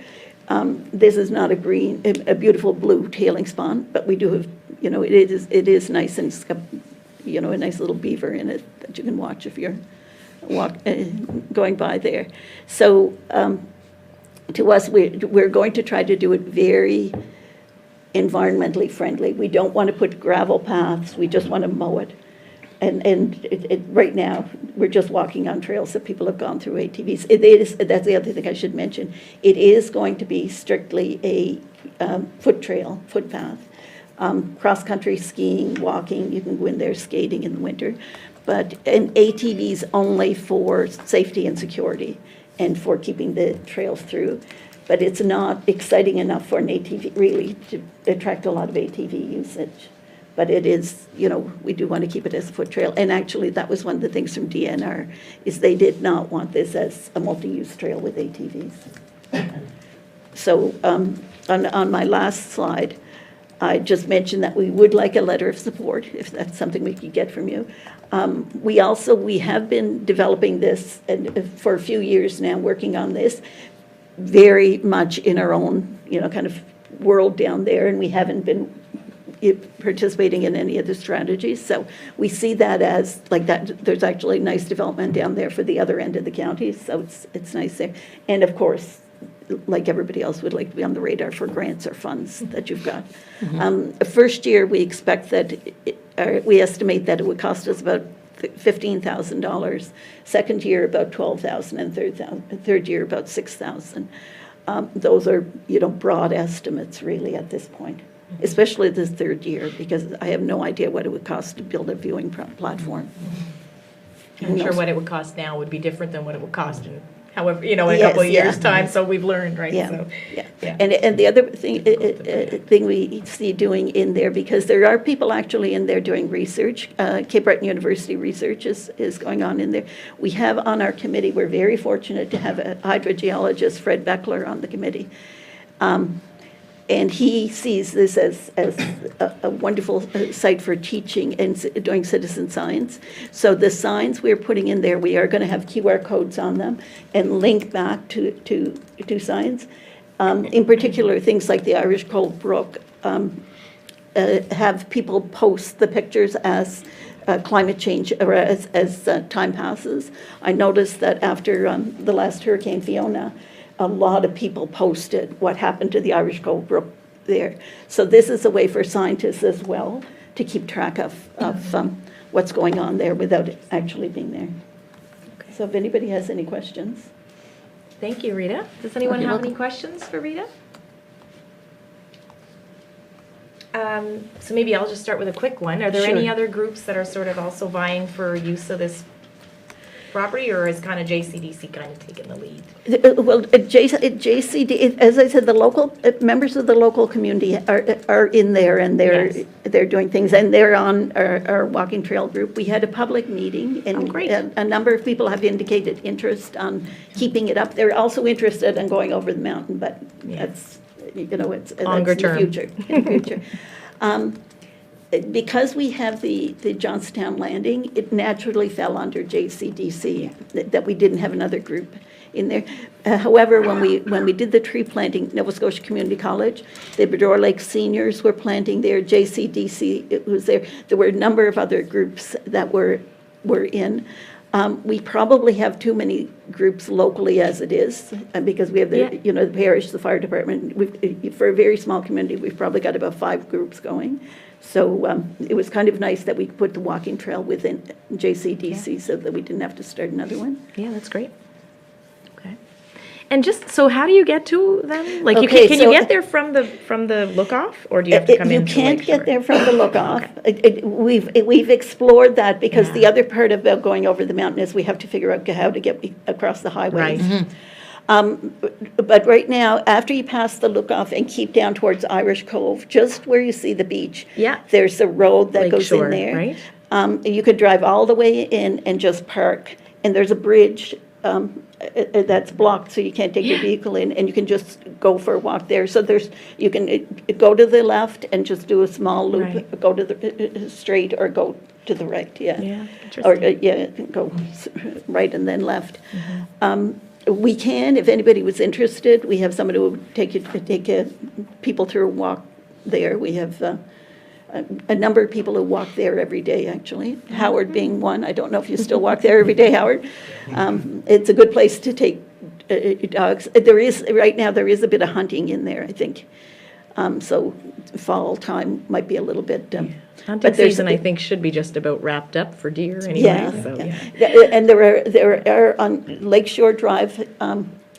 This is not a beautiful blue tailings pond, but we do have, you know, it is nice, and it's got, you know, a nice little beaver in it that you can watch if you're going by there. So to us, we're going to try to do it very environmentally friendly. We don't want to put gravel paths. We just want to mow it. And right now, we're just walking on trails that people have gone through ATVs. That's the other thing I should mention. It is going to be strictly a footpath. Cross-country skiing, walking, you can go in there skating in the winter. And ATVs only for safety and security and for keeping the trails through. But it's not exciting enough for an ATV, really, to attract a lot of ATV usage. But it is, you know, we do want to keep it as a foot trail. And actually, that was one of the things from DNR, is they did not want this as a multi-use trail with ATVs. So on my last slide, I just mentioned that we would like a letter of support, if that's something we could get from you. We have been developing this for a few years now, working on this, very much in our own, you know, kind of world down there, and we haven't been participating in any of the strategies. So we see that as like that. There's actually nice development down there for the other end of the county, so it's nice there. And of course, like everybody else, would like to be on the radar for grants or funds that you've got. First year, we expect that we estimate that it would cost us about $15,000. Second year, about $12,000, and third year, about $6,000. Those are, you know, broad estimates really at this point, especially this third year, because I have no idea what it would cost to build a viewing platform. I'm sure what it would cost now would be different than what it would cost in, however, you know, in a couple of years' time. So we've learned, right? Yeah. So, yeah. And the other thing we see doing in there, because there are people actually in there doing research. Cape Breton University research is going on in there. We have on our committee, we're very fortunate to have a hydrogeologist, Fred Beckler, on the committee. And he sees this as a wonderful site for teaching and doing citizen science. So the signs we're putting in there, we are going to have QR codes on them and link back to science. In particular, things like the Irish Cove Brook, have people post the pictures as climate change, or as time passes. I noticed that after the last Hurricane Fiona, a lot of people posted what happened to the Irish Cove Brook there. So this is a way for scientists as well to keep track of what's going on there without actually being there. Okay. So if anybody has any questions. Thank you, Rita. Does anyone have any questions for Rita? So maybe I'll just start with a quick one. Are there any other groups that are sort of also vying for use of this property, or is kind of JCDC kind of taking the lead? Well, JCD, as I said, the local members of the local community are in there, and they're doing things, and they're on our walking trail group. We had a public meeting, and a number of people have indicated interest on keeping it up. They're also interested in going over the mountain, but that's, it's longer term. In the future. Because we have the Johnstown landing, it naturally fell under JCDC, that we didn't have another group in there. However, when we did the tree planting, Nova Scotia Community College, the Boudreau Lake seniors were planting there, JCDC it was there. There were a number of other groups that were in. We probably have too many groups locally as it is, because we have the parish, the fire department. For a very small community, we've probably got about 5 groups going. So it was kind of nice that we put the walking trail within JCDC so that we didn't have to start another one. Yeah, that's great. Okay. And just, so how do you get to them? Like, can you get there from the look-off, or do you have to come in? You can't get there from the look-off. We've explored that, because the other part about going over the mountain is we have to figure out how to get across the highways. Right. But right now, after you pass the look-off and keep down towards Irish Cove, just where you see the beach, there's a road that goes in there. Right. You could drive all the way in and just park, and there's a bridge that's blocked, so you can't take your vehicle in, and you can just go for a walk there. So you can go to the left and just do a small loop, go to the straight, or go to the right. Or go right and then left. Mm-hmm. We can, if anybody was interested, we have somebody who will take people through a walk there. We have a number of people who walk there every day, actually. Howard being one. I don't know if you still walk there every day, Howard. It's a good place to take dogs. Right now there is a bit of hunting in there, I think. So fall time might be a little bit. Hunting season, I think, should be just about wrapped up for deer anyway. And there are on Lakeshore Drive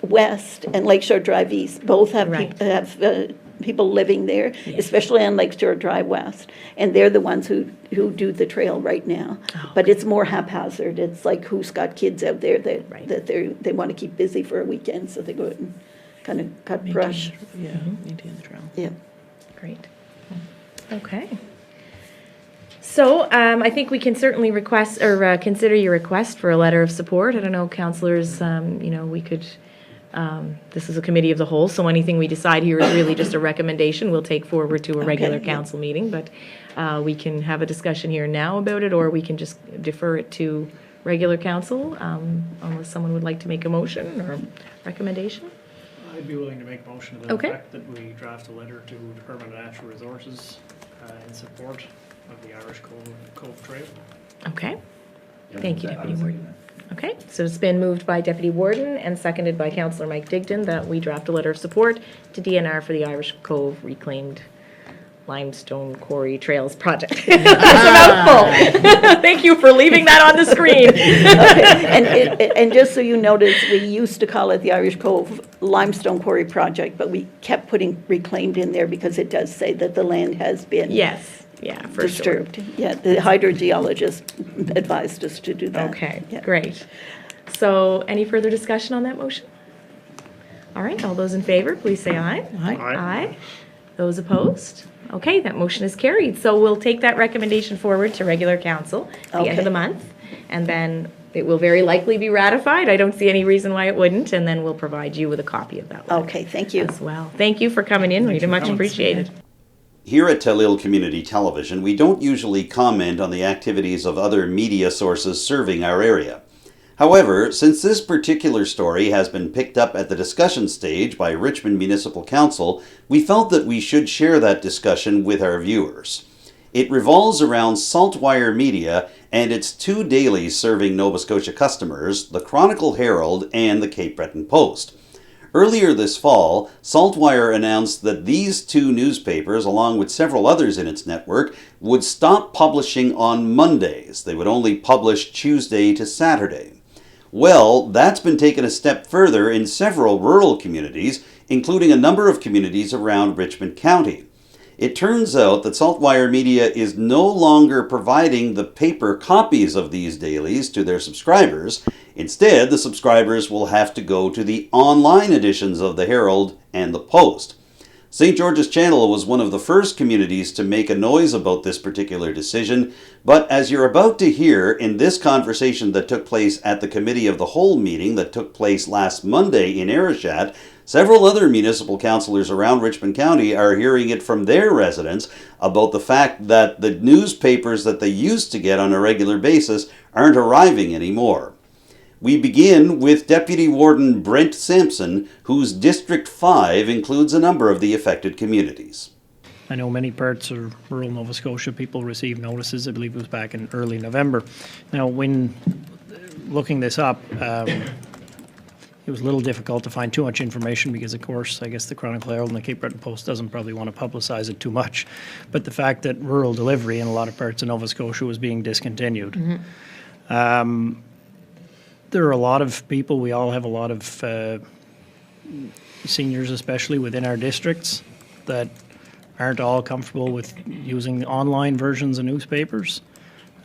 West and Lakeshore Drive East, both have people living there, especially on Lakeshore Drive West, and they're the ones who do the trail right now. But it's more haphazard. It's like who's got kids out there that they want to keep busy for a weekend, so they go out and kind of cut brush. Maintain the trail. Yeah. Great. Okay. So I think we can certainly request or consider your request for a letter of support. I don't know, councillors, we could, this is a committee of the whole, so anything we decide here is really just a recommendation we'll take forward to a regular council meeting, but we can have a discussion here now about it, or we can just defer it to regular council, unless someone would like to make a motion or recommendation. I'd be willing to make a motion to the fact that we draft a letter to Department of Natural Resources in support of the Irish Cove Trail. Okay. Thank you, Deputy Warden. Okay, so it's been moved by Deputy Warden and seconded by Councillor Mike Digdon that we draft a letter of support to DNR for the Irish Cove Reclaimed Limestone Quarry Trails Project. That's a mouthful. Thank you for leaving that on the screen. And just so you notice, we used to call it the Irish Cove Limestone Quarry Project, but we kept putting reclaimed in there because it does say that the land has been disturbed. Sure. Yeah, the hydrogeologist advised us to do that. Okay, great. So any further discussion on that motion? All right, all those in favor, please say aye. Aye. Those opposed? Okay, that motion is carried. So we'll take that recommendation forward to regular council at the end of the month. and then it will very likely be ratified. I don't see any reason why it wouldn't, and then we'll provide you with a copy of that letter. Okay, thank you. As well. Thank you for coming in, Rita. Much appreciated. Here at Telile Community Television, we don't usually comment on the activities of other media sources serving our area. However, since this particular story has been picked up at the discussion stage by Richmond Municipal Council, we felt that we should share that discussion with our viewers. It revolves around Saltwire Media and its two dailies serving Nova Scotia customers, the Chronicle Herald and the Cape Breton Post. Earlier this fall, Saltwire announced that these two newspapers, along with several others in its network, would stop publishing on Mondays. They would only publish Tuesday to Saturday. Well, that's been taken a step further in several rural communities, including a number of communities around Richmond County. It turns out that Saltwire Media is no longer providing the paper copies of these dailies to their subscribers. Instead, the subscribers will have to go to the online editions of the Herald and the Post. St. George's Channel was one of the first communities to make a noise about this particular decision, but as you're about to hear in this conversation that took place at the Committee of the Whole meeting that took place last Monday in Arishat, several other municipal councillors around Richmond County are hearing it from their residents about the fact that the newspapers that they used to get on a regular basis aren't arriving anymore. We begin with Deputy Warden Brent Sampson, whose District 5 includes a number of the affected communities. I know many parts of rural Nova Scotia, people received notices, I believe it was back in early November. Now, when looking this up, it was a little difficult to find too much information because, of course, I guess the Chronicle Herald and the Cape Breton Post doesn't probably want to publicise it too much. But the fact that rural delivery in a lot of parts of Nova Scotia was being discontinued. Mm-hmm. There are a lot of people, we all have a lot of seniors especially within our districts that aren't all comfortable with using online versions of newspapers.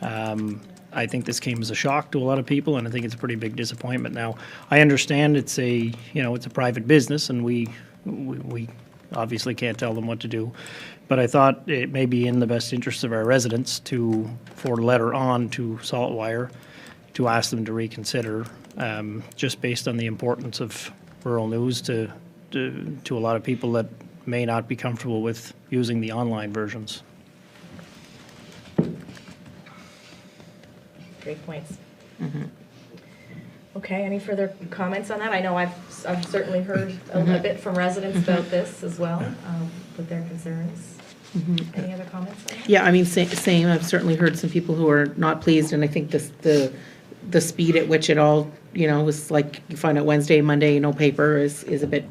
I think this came as a shock to a lot of people, and I think it's a pretty big disappointment. Now, I understand it's a private business, and we obviously can't tell them what to do. But I thought it may be in the best interest of our residents to forward a letter on to Saltwire to ask them to reconsider, just based on the importance of rural news to a lot of people that may not be comfortable with using the online versions. Great points. Mm-hmm. Okay, any further comments on that? I know I've certainly heard a bit from residents about this as well, with their concerns. Mm-hmm. Any other comments on that? Yeah, I mean, same. I've certainly heard some people who are not pleased, and I think the speed at which it all, was like you find out Wednesday, Monday, no paper is a bit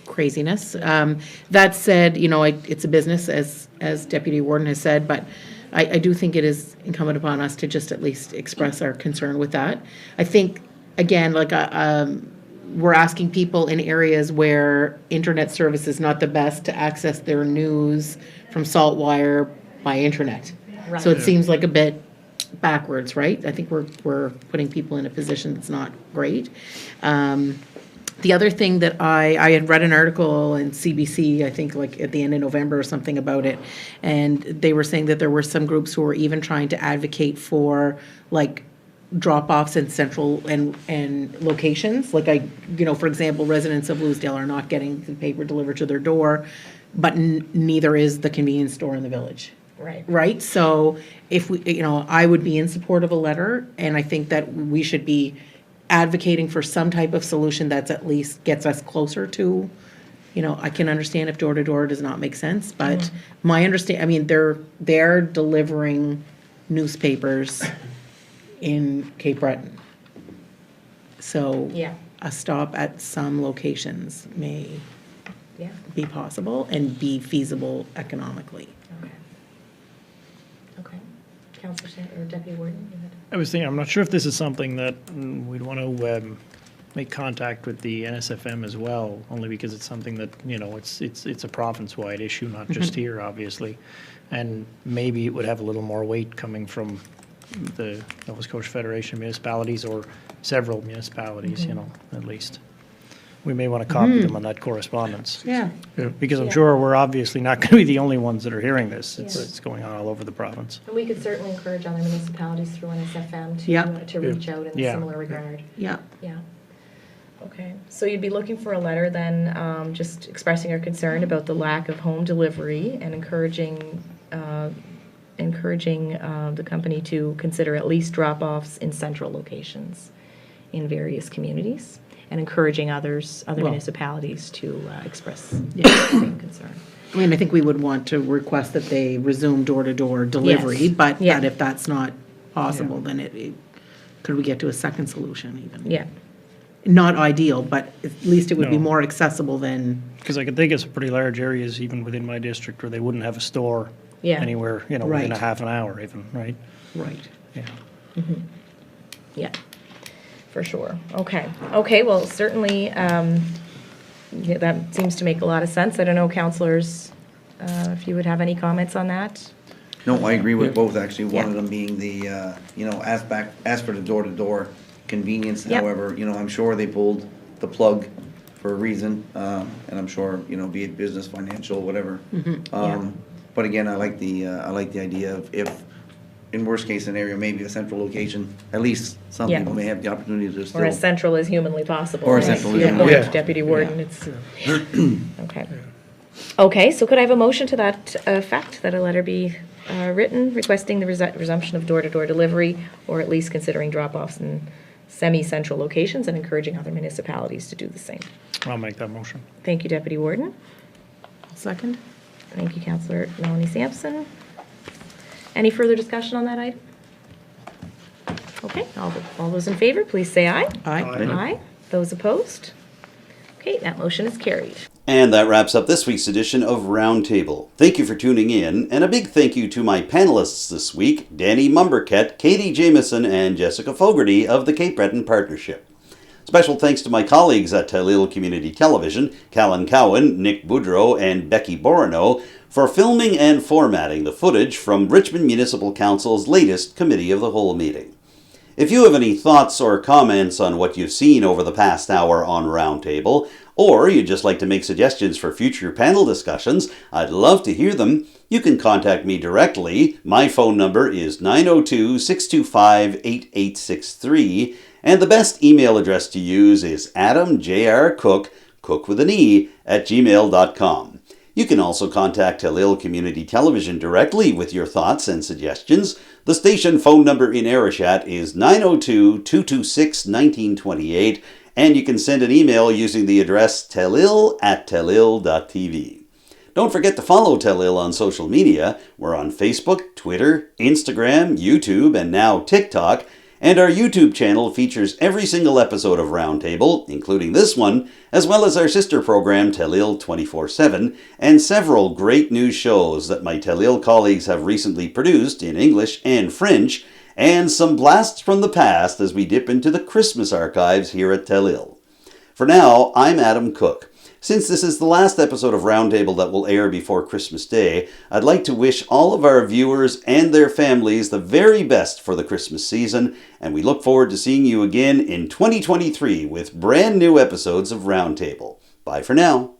craziness. That said, it's a business, as Deputy Warden has said, but I do think it is incumbent upon us to just at least express our concern with that. I think, again, we're asking people in areas where internet service is not the best to access their news from Saltwire by internet. Right. So it seems like a bit backwards, right? I think we're putting people in a position that's not great. The other thing that I had read an article in CBC, I think like at the end of November or something about it, and they were saying that there were some groups who were even trying to advocate for like drop-offs in central and locations. Like for example, residents of Bluesdale are not getting the paper delivered to their door, but neither is the convenience store in the village. Right. So if we, I would be in support of a letter, and I think that we should be advocating for some type of solution that's at least gets us closer to, I can understand if door to door does not make sense, but my understanding, they're delivering newspapers in Cape Breton. So a stop at some locations may be possible and be feasible economically. Okay. Councillor or Deputy Warden, you had... I was thinking, I'm not sure if this is something that we'd want to make contact with the NSFM as well, only because it's something that, it's a province-wide issue, not just here, obviously. And maybe it would have a little more weight coming from the Nova Scotia Federation of Municipalities or several municipalities, at least. we may want to copy them on that correspondence. Yeah. Because I'm sure we're obviously not going to be the only ones that are hearing this. It's going on all over the province. And we could certainly encourage other municipalities through NSFM to reach out in a similar regard. Yeah. Yeah. Okay, so you'd be looking for a letter then, just expressing our concern about the lack of home delivery and encouraging the company to consider at least drop-offs in central locations in various communities, and encouraging other municipalities to express the same concern. I mean, I think we would want to request that they resume door-to-door delivery, but that if that's not possible, then could we get to a second solution even? Yeah. Not ideal, but at least it would be more accessible than. Because I can think of some pretty large areas, even within my district, where they wouldn't have a store anywhere, within a half an hour even, right? Right. Yeah. Mm-hmm. Yeah, for sure. Okay, well, certainly, that seems to make a lot of sense. I don't know, councillors, if you would have any comments on that? No, I agree with both, actually. One of them being the, ask for the door-to-door convenience. However, I'm sure they pulled the plug for a reason, and I'm sure, be it business, financial, whatever. But again, I like the idea of, if in worst case scenario, maybe a central location, at least some people may have the opportunity to still. Or as central as humanly possible. Or as central as humanly possible. Deputy Warden, it's, okay. Okay, so could I have a motion to that effect, that a letter be written requesting the resumption of door-to-door delivery, or at least considering drop-offs in semi-central locations and encouraging other municipalities to do the same? I'll make that motion. Thank you, Deputy Warden. Second? Thank you, Councillor Melanie Sampson. Any further discussion on that item? Okay, all those in favor, please say aye. Aye. Aye. Those opposed? Okay, that motion is carried. And that wraps up this week's edition of Roundtable. Thank you for tuning in, and a big thank you to my panelists this week, Danny Mumberket, Katie Jameson, and Jessica Fogarty of the Cape Breton Partnership. Special thanks to my colleagues at Telile Community Television, Callen Cowan, Nick Boudreau, and Becky Bourinot, for filming and formatting the footage from Richmond Municipal Council's latest Committee of the Whole meeting. If you have any thoughts or comments on what you've seen over the past hour on Roundtable, or you'd just like to make suggestions for future panel discussions, I'd love to hear them. You can contact me directly. My phone number is 902-625-8863, and the best email address to use is adamjrcook, cook with an E, @gmail.com. You can also contact Telile Community Television directly with your thoughts and suggestions. The station phone number in Arishat is 902-226-1928, and you can send an email using the address telile@telile.tv. Don't forget to follow Telile on social media. We're on Facebook, Twitter, Instagram, YouTube, and now TikTok. And our YouTube channel features every single episode of Roundtable, including this one, as well as our sister program Telile 24/7, and several great new shows that my Telile colleagues have recently produced in English and French, and some blasts from the past as we dip into the Christmas archives here at Telile. For now, I'm Adam Cook. Since this is the last episode of Roundtable that will air before Christmas Day, I'd like to wish all of our viewers and their families the very best for the Christmas season, and we look forward to seeing you again in 2023 with brand new episodes of Roundtable. Bye for now.